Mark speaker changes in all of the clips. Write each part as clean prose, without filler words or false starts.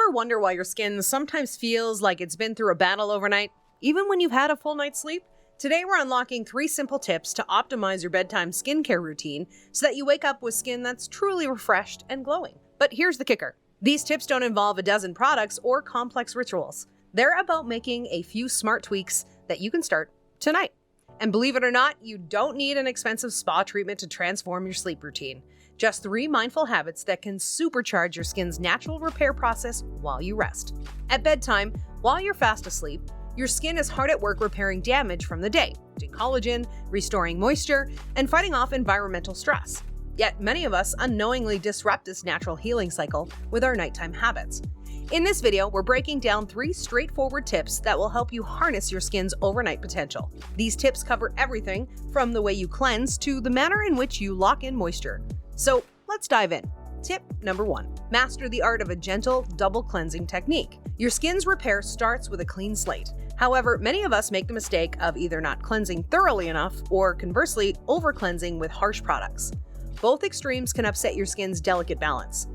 Speaker 1: Ever wonder why your skin sometimes feels like it's been through a battle overnight, even when you've had a full night's sleep? Today we're unlocking 3 simple tips to optimize your bedtime skincare routine so that you wake up with skin that's truly refreshed and glowing. But here's the kicker. These tips don't involve a dozen products or complex rituals. They're about making a few smart tweaks that you can start tonight. And believe it or not, you don't need an expensive spa treatment to transform your sleep routine. Just 3 mindful habits that can supercharge your skin's natural repair process while you rest. At bedtime, while you're fast asleep, your skin is hard at work repairing damage from the day, building collagen, restoring moisture, and fighting off environmental stress. Yet many of us unknowingly disrupt this natural healing cycle with our nighttime habits. In this video, we're breaking down 3 straightforward tips that will help you harness your skin's overnight potential. These tips cover everything from the way you cleanse to the manner in which you lock in moisture. So let's dive in. Tip number 1. Master the art of a gentle, double cleansing technique. Your skin's repair starts with a clean slate. However, many of us make the mistake of either not cleansing thoroughly enough or conversely over-cleansing with harsh products. Both extremes can upset your skin's delicate balance.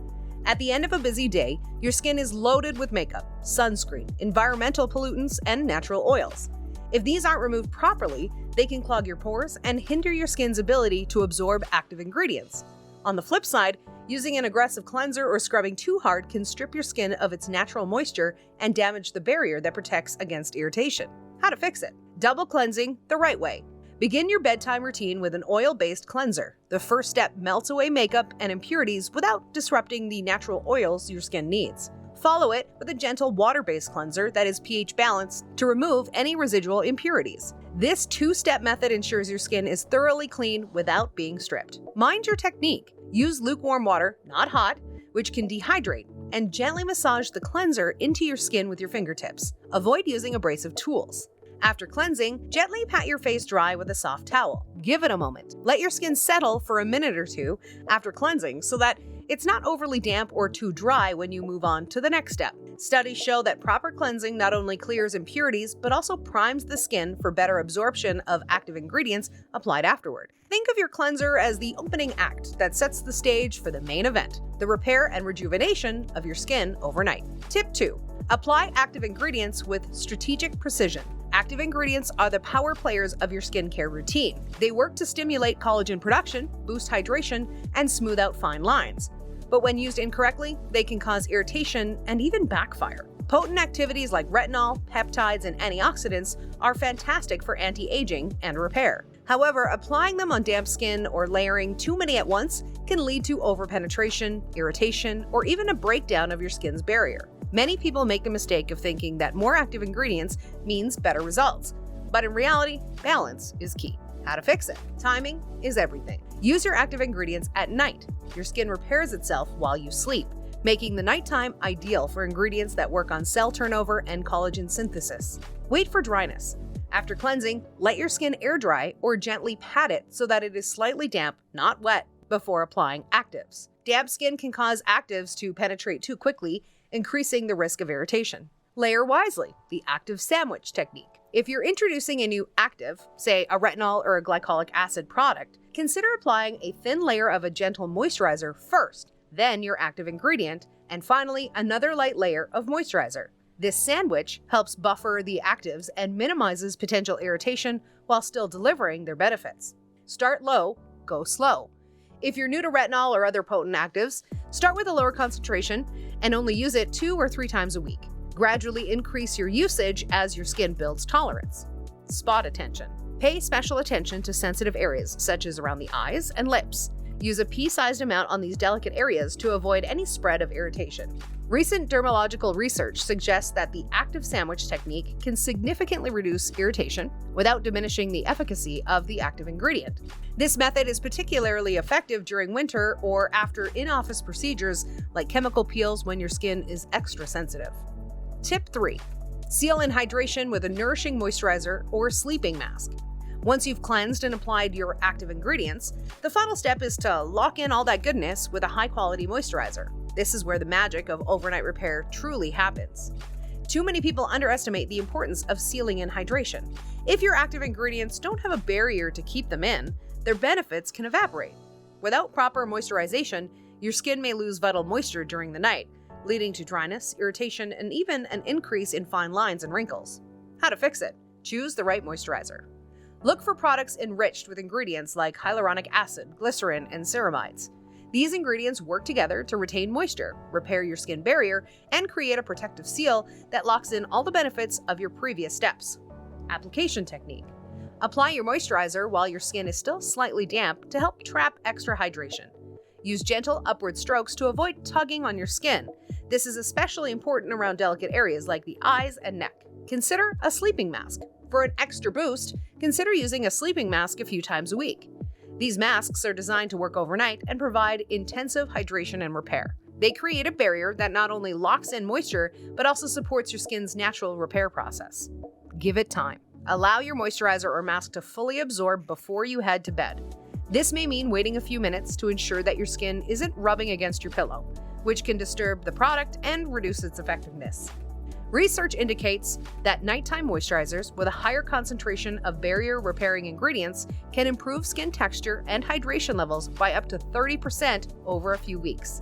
Speaker 1: At the end of a busy day, your skin is loaded with makeup, sunscreen, environmental pollutants, and natural oils. If these aren't removed properly, they can clog your pores and hinder your skin's ability to absorb active ingredients. On the flip side, using an aggressive cleanser or scrubbing too hard can strip your skin of its natural moisture and damage the barrier that protects against irritation. How to fix it? Double cleansing the right way. Begin your bedtime routine with an oil-based cleanser. The first step melts away makeup and impurities without disrupting the natural oils your skin needs. Follow it with a gentle water-based cleanser that is pH balanced to remove any residual impurities. This 2-step method ensures your skin is thoroughly clean without being stripped. Mind your technique. Use lukewarm water, not hot, which can dehydrate, and gently massage the cleanser into your skin with your fingertips. Avoid using abrasive tools. After cleansing, gently pat your face dry with a soft towel. Give it a moment. Let your skin settle for a minute or two after cleansing so that it's not overly damp or too dry when you move on to the next step. Studies show that proper cleansing not only clears impurities, but also primes the skin for better absorption of active ingredients applied afterward. Think of your cleanser as the opening act that sets the stage for the main event, the repair and rejuvenation of your skin overnight. Tip 2. Apply active ingredients with strategic precision. Active ingredients are the power players of your skincare routine. They work to stimulate collagen production, boost hydration, and smooth out fine lines. But when used incorrectly, they can cause irritation and even backfire. Potent activities like retinol, peptides, and antioxidants are fantastic for anti-aging and repair. However, applying them on damp skin or layering too many at once can lead to overpenetration, irritation, or even a breakdown of your skin's barrier. Many people make the mistake of thinking that more active ingredients means better results. But in reality, balance is key. How to fix it? Timing is everything. Use your active ingredients at night. Your skin repairs itself while you sleep, making the nighttime ideal for ingredients that work on cell turnover and collagen synthesis. Wait for dryness. After cleansing, let your skin air dry or gently pat it so that it is slightly damp, not wet, before applying actives. Damp skin can cause actives to penetrate too quickly, increasing the risk of irritation. Layer wisely, the active sandwich technique. If you're introducing a new active, say a retinol or a glycolic acid product, consider applying a thin layer of a gentle moisturizer first, then your active ingredient, and finally another light layer of moisturizer. This sandwich helps buffer the actives and minimizes potential irritation while still delivering their benefits. Start low, go slow. If you're new to retinol or other potent actives, start with a lower concentration and only use it 2 or 3 times a week. Gradually increase your usage as your skin builds tolerance. Spot attention. Pay special attention to sensitive areas such as around the eyes and lips. Use a pea-sized amount on these delicate areas to avoid any spread of irritation. Recent dermatological research suggests that the active sandwich technique can significantly reduce irritation without diminishing the efficacy of the active ingredient. This method is particularly effective during winter or after in-office procedures like chemical peels when your skin is extra sensitive. Tip 3. Seal in hydration with a nourishing moisturizer or sleeping mask. Once you've cleansed and applied your active ingredients, the final step is to lock in all that goodness with a high-quality moisturizer. This is where the magic of overnight repair truly happens. Too many people underestimate the importance of sealing in hydration. If your active ingredients don't have a barrier to keep them in, their benefits can evaporate. Without proper moisturization, your skin may lose vital moisture during the night, leading to dryness, irritation, and even an increase in fine lines and wrinkles. How to fix it? Choose the right moisturizer. Look for products enriched with ingredients like hyaluronic acid, glycerin, and ceramides. These ingredients work together to retain moisture, repair your skin barrier, and create a protective seal that locks in all the benefits of your previous steps. Application technique. Apply your moisturizer while your skin is still slightly damp to help trap extra hydration. Use gentle upward strokes to avoid tugging on your skin. This is especially important around delicate areas like the eyes and neck. Consider a sleeping mask. For an extra boost, consider using a sleeping mask a few times a week. These masks are designed to work overnight and provide intensive hydration and repair. They create a barrier that not only locks in moisture, but also supports your skin's natural repair process. Give it time. Allow your moisturizer or mask to fully absorb before you head to bed. This may mean waiting a few minutes to ensure that your skin isn't rubbing against your pillow, which can disturb the product and reduce its effectiveness. Research indicates that nighttime moisturizers with a higher concentration of barrier-repairing ingredients can improve skin texture and hydration levels by up to 30% over a few weeks.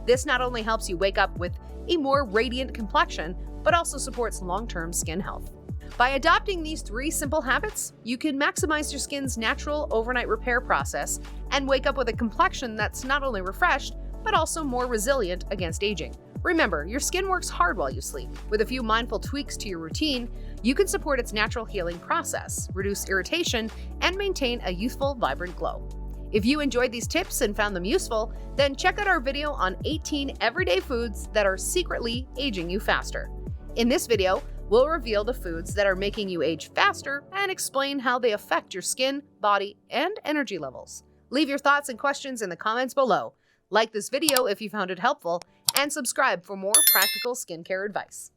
Speaker 1: This not only helps you wake up with a more radiant complexion, but also supports long-term skin health. By adopting these 3 simple habits, you can maximize your skin's natural overnight repair process and wake up with a complexion that's not only refreshed, but also more resilient against aging. Remember, your skin works hard while you sleep. With a few mindful tweaks to your routine, you can support its natural healing process, reduce irritation, and maintain a youthful, vibrant glow. If you enjoyed these tips and found them useful, then check out our video on 18 everyday foods that are secretly aging you faster. In this video, we'll reveal the foods that are making you age faster and explain how they affect your skin, body, and energy levels. Leave your thoughts and questions in the comments below. Like this video if you found it helpful, and subscribe for more practical skincare advice.